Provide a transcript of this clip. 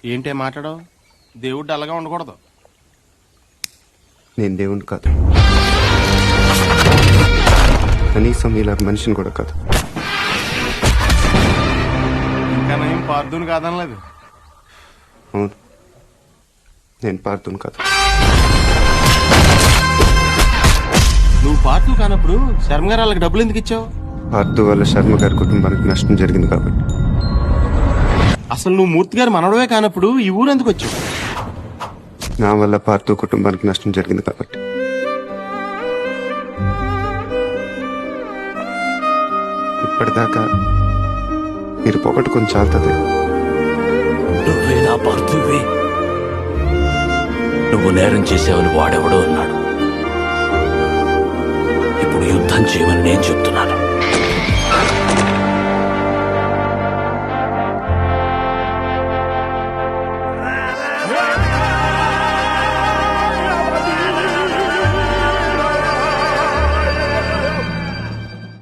ఏంటే మాట్లాడవు? దేవుడు అలాగా ఉండకూడదు. నేను దేవుణ్ణి కాదు, కనీసం ఇలాగ మనిషిని కూడా కాదు. ఇంకా నేను పార్థుని కాదనలేదు. అవును, నేను పార్థుని కాదు. నువ్వు పార్థు కానప్పుడు శర్మ గారు వాళ్ళకి డబ్బులు ఎందుకు ఇచ్చావు? పార్థు వల్ల శర్మ గారి కుటుంబానికి నష్టం జరిగింది కాబట్టి. అసలు నువ్వు మూర్తి గారు మనవడవే కానప్పుడు ఈ ఊరు ఎందుకు వచ్చావు? నా వల్ల పార్థు కుటుంబానికి నష్టం జరిగింది కాబట్టి. ఇప్పటిదాకా మీరు పొగట్టుకొని చాలుతుంది. నువ్వే నా పార్థువే. నువ్వు నేరం చేసావని వాడెవడో అన్నాడు. ఇప్పుడు యుద్ధం చేయమని నేను చెప్తున్నాను.